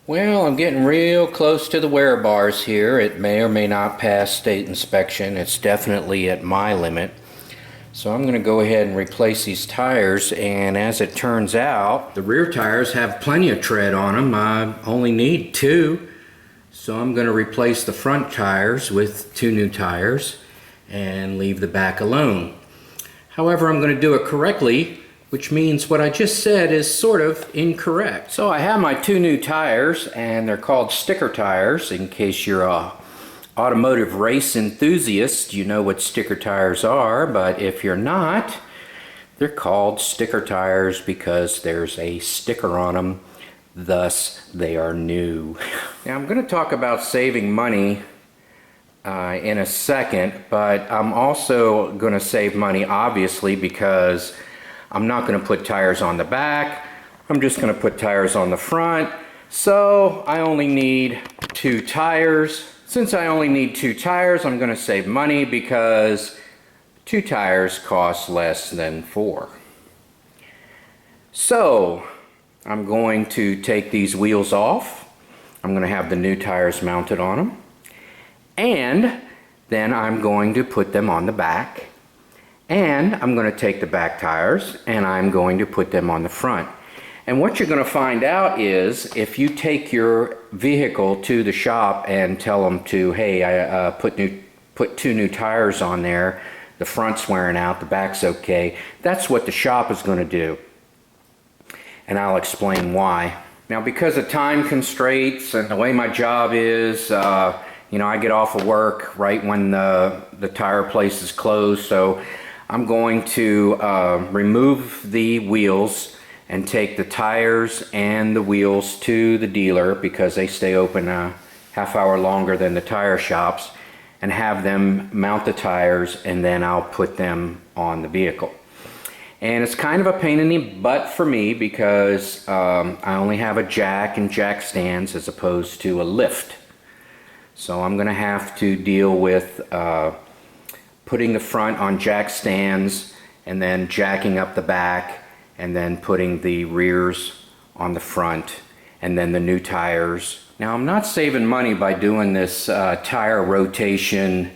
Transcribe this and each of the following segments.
Well, I'm getting real close to the wear bars here. It may or may not pass state inspection. It's definitely at my limit. So I'm going to go ahead and replace these tires, and as it turns out, the rear tires have plenty of tread on them. I only need two. So I'm going to replace the front tires with two new tires and leave the back alone. However, I'm going to do it correctly, which means what I just said is sort of incorrect. So I have my two new tires, and they're called sticker tires. In case you're a automotive race enthusiast, you know what sticker tires are, but if you're not, they're called sticker tires because there's a sticker on them, thus they are new. Now I'm going to talk about saving money in a second, but I'm also going to save money obviously because I'm not going to put tires on the back. I'm just going to put tires on the front. So I only need two tires. Since I only need two tires, I'm going to save money because two tires cost less than four. So I'm going to take these wheels off. I'm going to have the new tires mounted on them. And then I'm going to put them on the back. And I'm going to take the back tires and I'm going to put them on the front. And what you're going to find out is if you take your vehicle to the shop and tell them to, hey, I put two new tires on there, the front's wearing out, the back's okay, that's what the shop is going to do. And I'll explain why. Now, because of time constraints and the way my job is, you know, I get off of work right when the tire place is closed, so I'm going to remove the wheels and take the tires and the wheels to the dealer because they stay open a half hour longer than the tire shops, and have them mount the tires, and then I'll put them on the vehicle. And it's kind of a pain in the butt for me because I only have a jack and jack stands as opposed to a lift. So I'm going to have to deal with putting the front on jack stands and then jacking up the back and then putting the rears on the front and then the new tires. Now I'm not saving money by doing this tire rotation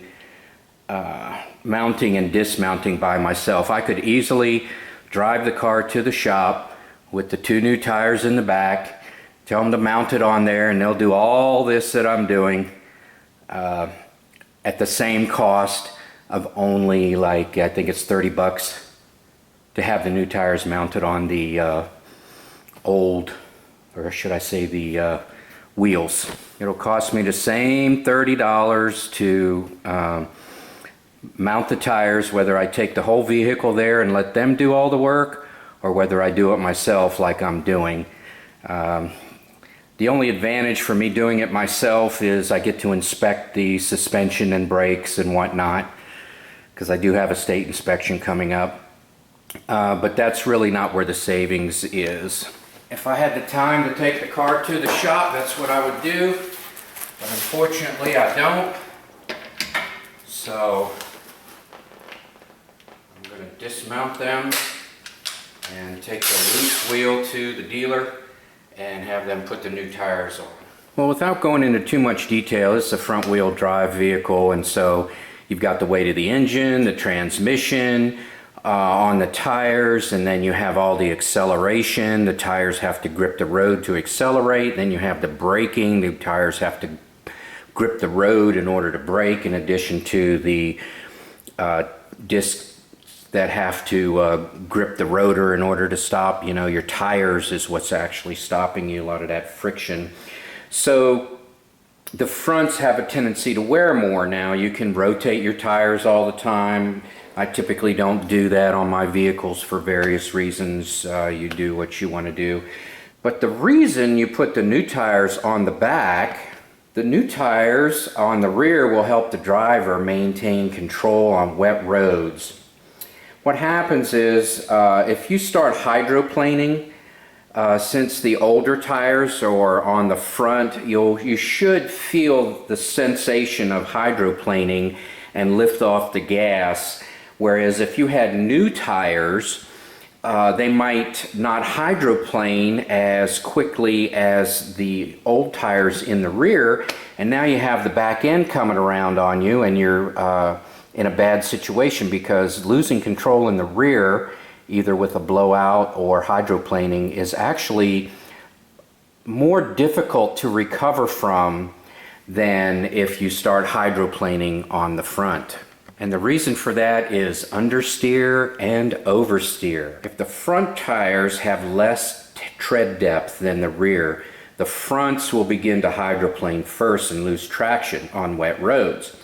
mounting and dismounting by myself. I could easily drive the car to the shop with the two new tires in the back, tell them to mount it on there, and they'll do all this that I'm doing at the same cost of only, like, I think it's 30 bucks to have the new tires mounted on the old, or should I say the wheels. It'll cost me the same $30 to mount the tires, whether I take the whole vehicle there and let them do all the work, or whether I do it myself like I'm doing. The only advantage for me doing it myself is I get to inspect the suspension and brakes and whatnot, because I do have a state inspection coming up. But that's really not where the savings is. If I had the time to take the car to the shop, that's what I would do. But unfortunately, I don't. So I'm going to dismount them and take the loose wheel to the dealer and have them put the new tires on. Well, without going into too much detail, this is a front wheel drive vehicle, and so you've got the weight of the engine, the transmission, on the tires, and then you have all the acceleration. The tires have to grip the road to accelerate. Then you have the braking. The tires have to grip the road in order to brake, in addition to the discs that have to grip the rotor in order to stop. You know, your tires is what's actually stopping you, a lot of that friction. So the fronts have a tendency to wear more now. You can rotate your tires all the time. I typically don't do that on my vehicles for various reasons. You do what you want to do. But the reason you put the new tires on the back, the new tires on the rear will help the driver maintain control on wet roads. What happens is if you start hydroplaning, since the older tires are on the front, you should feel the sensation of hydroplaning and lift off the gas. Whereas if you had new tires they might not hydroplane as quickly as the old tires in the rear, and now you have the back end coming around on you, and you're in a bad situation because losing control in the rear, either with a blowout or hydroplaning, is actually more difficult to recover from than if you start hydroplaning on the front. And the reason for that is understeer and oversteer. If the front tires have less tread depth than the rear, the fronts will begin to hydroplane first and lose traction on wet roads.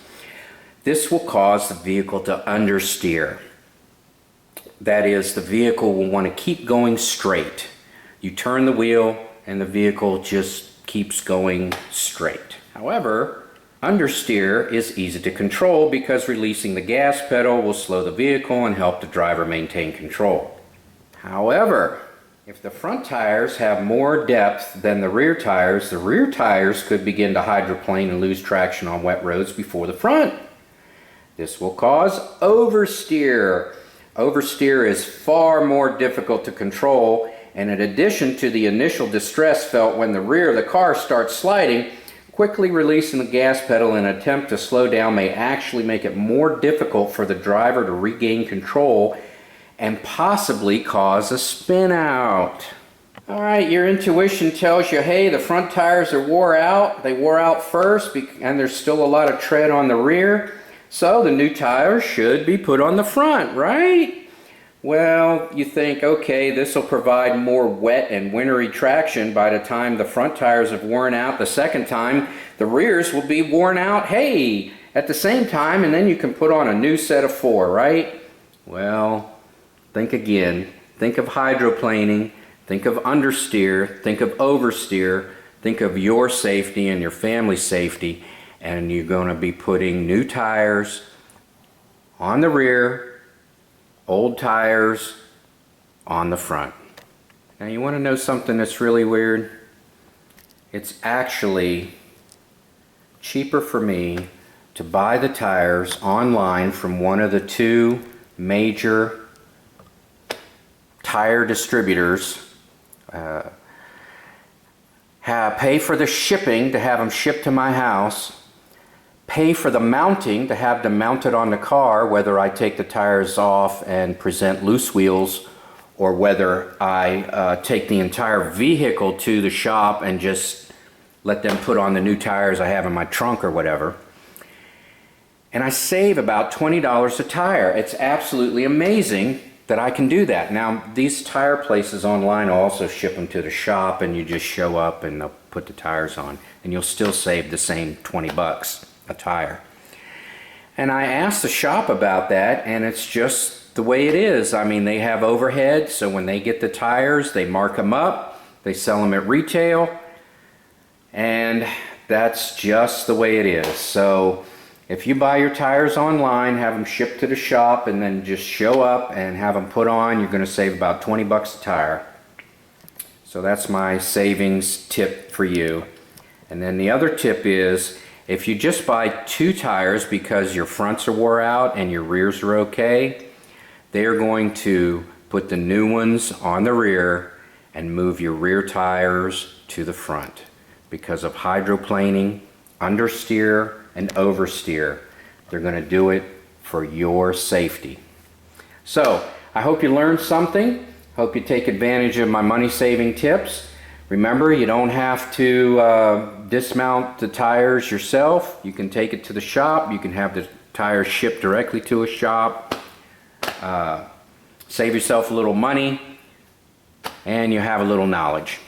This will cause the vehicle to understeer. That is, the vehicle will want to keep going straight. You turn the wheel and the vehicle just keeps going straight. However, understeer is easy to control because releasing the gas pedal will slow the vehicle and help the driver maintain control. However, if the front tires have more depth than the rear tires could begin to hydroplane and lose traction on wet roads before the front. This will cause oversteer. Oversteer is far more difficult to control, and in addition to the initial distress felt when the rear of the car starts sliding, quickly releasing the gas pedal in an attempt to slow down may actually make it more difficult for the driver to regain control and possibly cause a spin out. Alright, your intuition tells you, hey, the front tires are wore out. They wore out first and there's still a lot of tread on the rear. So the new tires should be put on the front, right? Well, you think, okay, this will provide more wet and wintry traction. By the time the front tires have worn out the second time, the rears will be worn out, hey, at the same time, and then you can put on a new set of 4, right? Well, think again. Think of hydroplaning, think of understeer, think of oversteer, think of your safety and your family's safety, and you're going to be putting new tires on the rear, old tires on the front. Now you want to know something that's really weird? It's actually cheaper for me to buy the tires online from one of the 2 major tire distributors, pay for the shipping to have them shipped to my house, pay for the mounting to have them mounted on the car, whether I take the tires off and present loose wheels or whether I take the entire vehicle to the shop and just let them put on the new tires I have in my trunk or whatever. And I save about $20 a tire. It's absolutely amazing that I can do that. Now, these tire places online also ship them to the shop, and you just show up and they'll put the tires on, and you'll still save the same 20 bucks a tire. And I asked the shop about that, and it's just the way it is. I mean, they have overhead, so when they get the tires, they mark them up, they sell them at retail, and that's just the way it is. So if you buy your tires online, have them shipped to the shop, and then just show up and have them put on, you're going to save about 20 bucks a tire. So that's my savings tip for you. And then the other tip is, if you just buy 2 tires because your fronts are wore out and your rears are okay, they are going to put the new ones on the rear and move your rear tires to the front because of hydroplaning, understeer, and oversteer. They're going to do it for your safety. So, I hope you learned something. Hope you take advantage of my money-saving tips. Remember, you don't have to dismount the tires yourself. You can take it to the shop. You can have the tires shipped directly to a shop. Save yourself a little money, and you have a little knowledge.